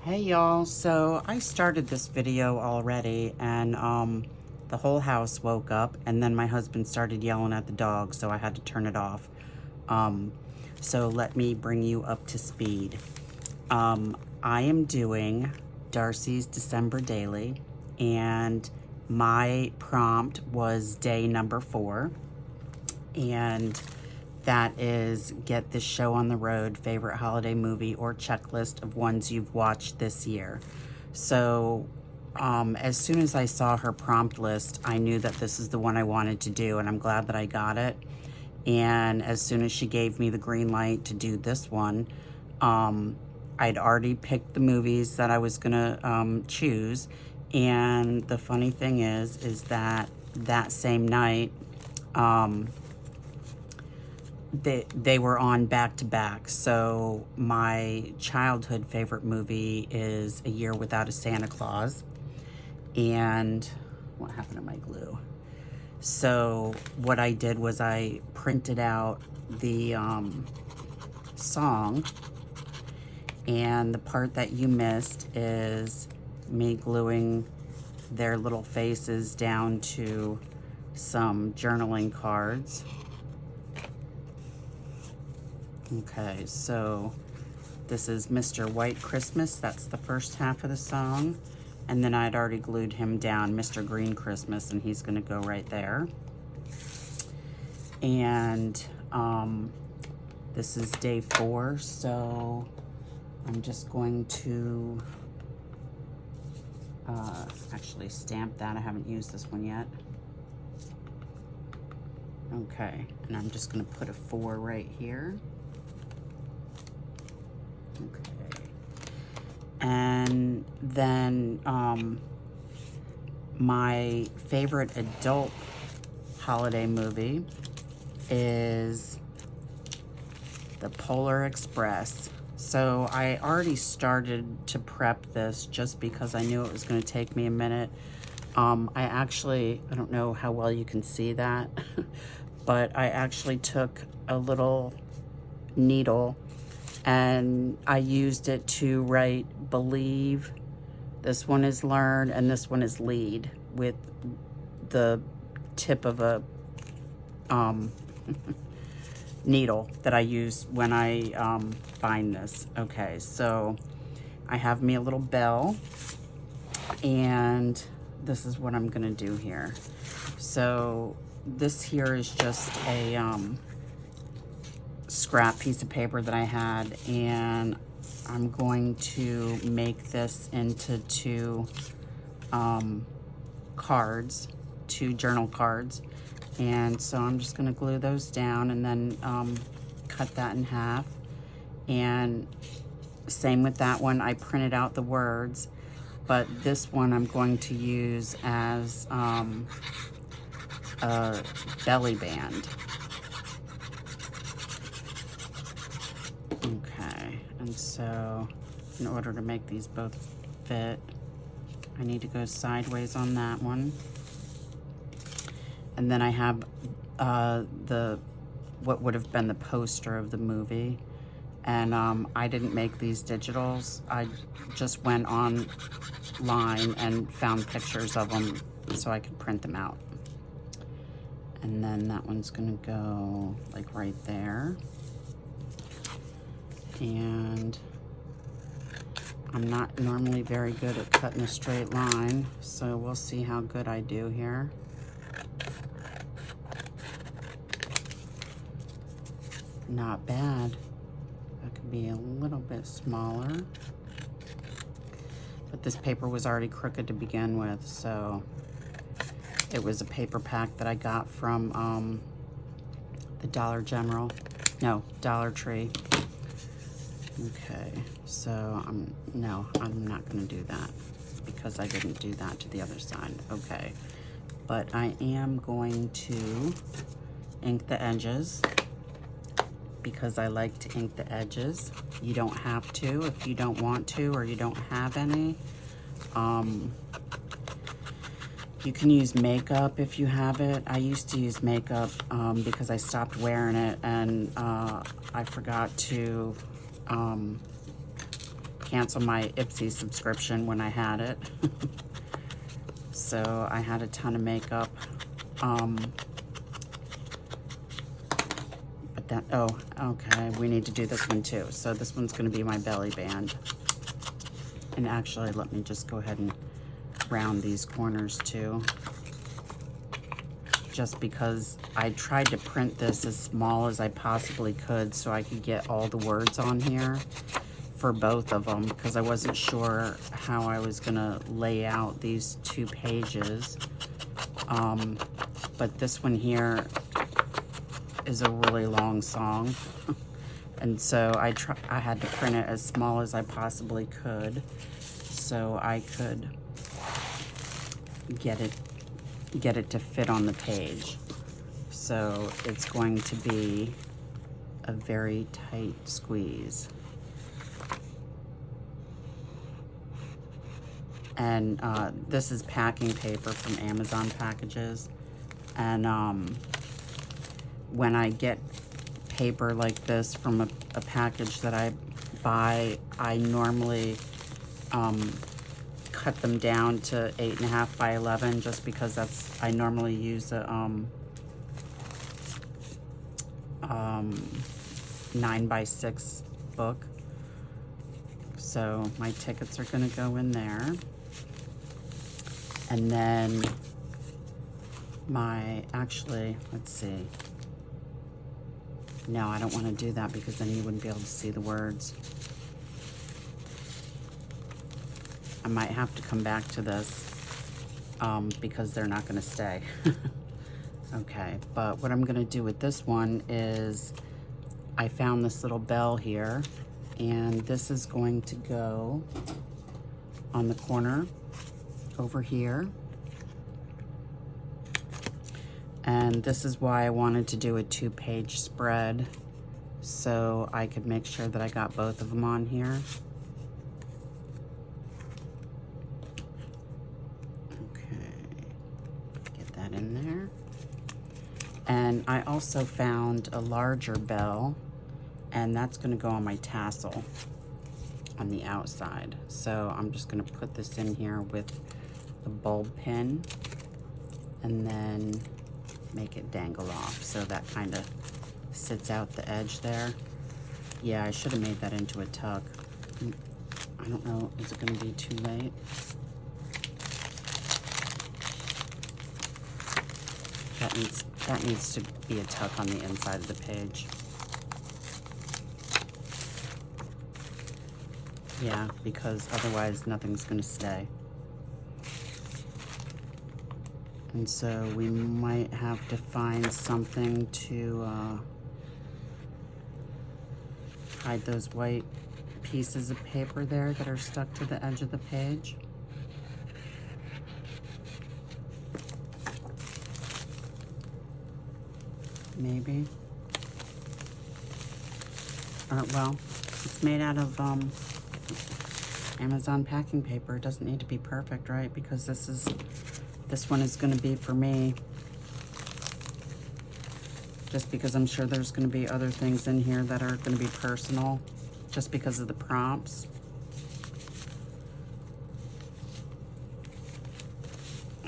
Hey y'all, so I started this video already and the whole house woke up and then my husband started yelling at the dog, so I had to turn it off. So let me bring you up to speed. I am doing Darcy's December Daily and my prompt was day number 4, and that is get this show on the road, favorite holiday movie or checklist of ones you've watched this year. So as soon as I saw her prompt list, I knew that this is the one I wanted to do, and I'm glad that I got it. And as soon as she gave me the green light to do this one, I'd already picked the movies that I was gonna choose. And the funny thing is that that same night, they were on back to back. So my childhood favorite movie is A Year Without a Santa Claus. And what happened to my glue? So what I did was I printed out the song, and the part that you missed is me gluing their little faces down to some journaling cards. Okay, so this is Mr. White Christmas. That's the first half of the song. And then I'd already glued him down, Mr. Green Christmas, and he's gonna go right there. And this is day 4, so I'm just going to actually stamp that. I haven't used this one yet. Okay, and I'm just gonna put a 4 right here. Okay, and then my favorite adult holiday movie is The Polar Express. So I already started to prep this just because I knew it was going to take me a minute. I don't know how well you can see that, but I actually took a little needle and I used it to write believe. This one is learn and this one is lead, with the tip of a needle that I use when I bind this. Okay, so I have me a little bell, and this is what I'm gonna do here. So this here is just a scrap piece of paper that I had, and I'm going to make this into 2 cards, 2 journal cards. And so I'm just gonna glue those down and then cut that in half. And same with that one, I printed out the words, but this one I'm going to use as a belly band. Okay, and so in order to make these both fit, I need to go sideways on that one. And then I have what would have been the poster of the movie. And I didn't make these digitals. I just went online and found pictures of them so I could print them out. And then that one's gonna go like right there. And I'm not normally very good at cutting a straight line, so we'll see how good I do here. Not bad. That could be a little bit smaller. But this paper was already crooked to begin with, so it was a paper pack that I got from the Dollar Tree. Okay, so I'm not gonna do that because I didn't do that to the other side. Okay, but I am going to ink the edges because I like to ink the edges. You don't have to if you don't want to or you don't have any. You can use makeup if you have it. I used to use makeup because I stopped wearing it, and I forgot to cancel my Ipsy subscription when I had it. So I had a ton of makeup. But that, oh, okay, we need to do this one too. So this one's gonna be my belly band. And actually, let me just go ahead and round these corners too. Just because I tried to print this as small as I possibly could so I could get all the words on here for both of them, because I wasn't sure how I was gonna lay out these 2 pages. But this one here is a really long song. And so I had to print it as small as I possibly could so I could get it to fit on the page. So it's going to be a very tight squeeze. And this is packing paper from Amazon packages. And when I get paper like this from a package that I buy, I normally cut them down to 8.5 by 11, just because I normally use a 9 by 6 book. So my tickets are gonna go in there. And then actually, let's see. No, I don't want to do that because then you wouldn't be able to see the words. I might have to come back to this because they're not going to stay. Okay, but what I'm going to do with this one is I found this little bell here, and this is going to go on the corner over here. And this is why I wanted to do a 2-page spread, so I could make sure that I got both of them on here. Okay, get that in there. And I also found a larger bell, and that's going to go on my tassel on the outside. So I'm just going to put this in here with the bulb pin, and then make it dangle off so that kind of sits out the edge there. Yeah, I should have made that into a tuck. I don't know, is it going to be too late? That needs to be a tuck on the inside of the page. Yeah, because otherwise nothing's going to stay. And so we might have to find something to hide those white pieces of paper there that are stuck to the edge of the page. Maybe. Well, it's made out of Amazon packing paper. It doesn't need to be perfect, right? Because this one is going to be for me. Just because I'm sure there's going to be other things in here that are going to be personal, just because of the prompts.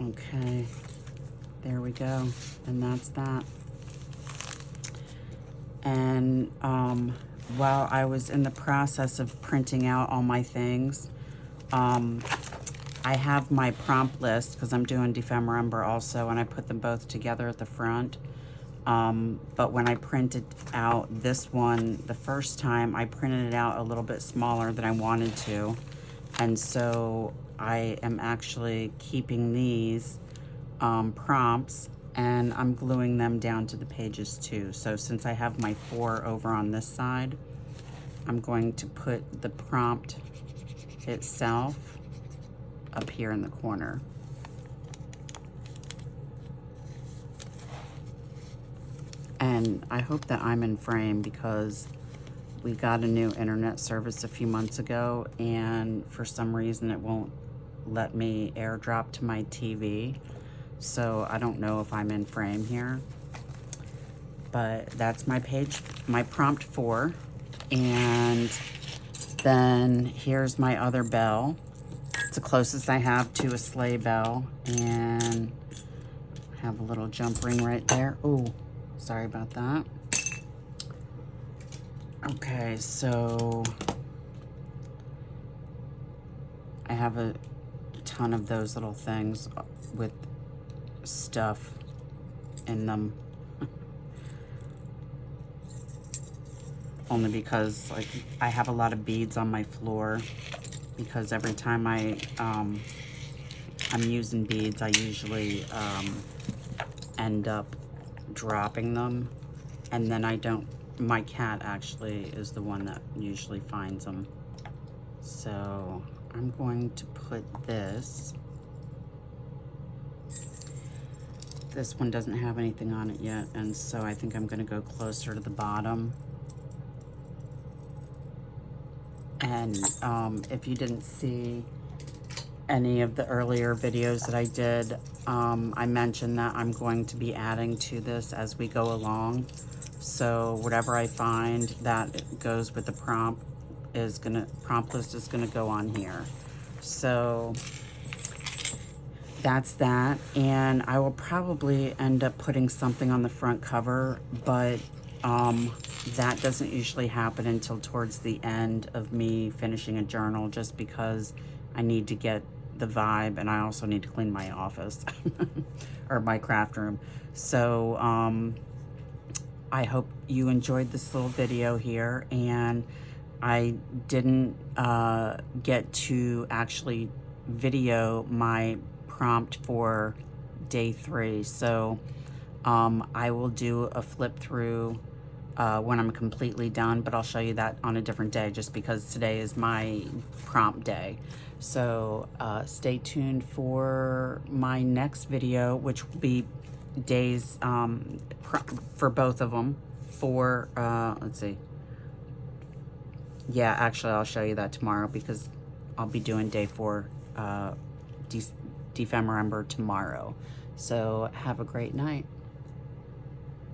Okay, there we go. And that's that. And while I was in the process of printing out all my things, I have my prompt list because I'm doing Ephemerimber also, and I put them both together at the front. But when I printed out this one the first time, I printed it out a little bit smaller than I wanted to. And so I am actually keeping these prompts, and I'm gluing them down to the pages too. So since I have my 4 over on this side, I'm going to put the prompt itself up here in the corner. And I hope that I'm in frame because we got a new internet service a few months ago, and for some reason it won't let me airdrop to my TV. So I don't know if I'm in frame here. But that's my page, my prompt 4. And Then here's my other bell. It's the closest I have to a sleigh bell, and I have a little jump ring right there. Oh, sorry about that. Okay, so I have a ton of those little things with stuff in them. Only because, like, I have a lot of beads on my floor, because every time I'm using beads, I usually end up dropping them, and then I don't, my cat actually is the one that usually finds them. So I'm going to put this one doesn't have anything on it yet, and so I think I'm going to go closer to the bottom. And if you didn't see any of the earlier videos that I did, I mentioned that I'm going to be adding to this as we go along. So whatever I find that goes with the prompt list is gonna go on here. So that's that. And I will probably end up putting something on the front cover, but that doesn't usually happen until towards the end of me finishing a journal, just because I need to get the vibe, and I also need to clean my office or my craft room. So I hope you enjoyed this little video here, and I didn't get to actually video my prompt for day 3, so I will do a flip through when I'm completely done, but I'll show you that on a different day, just because today is my prompt day. So stay tuned for my next video, which will be days for both of them. For let's see, yeah, actually I'll show you that tomorrow, because I'll be doing day 4 December tomorrow. So have a great night.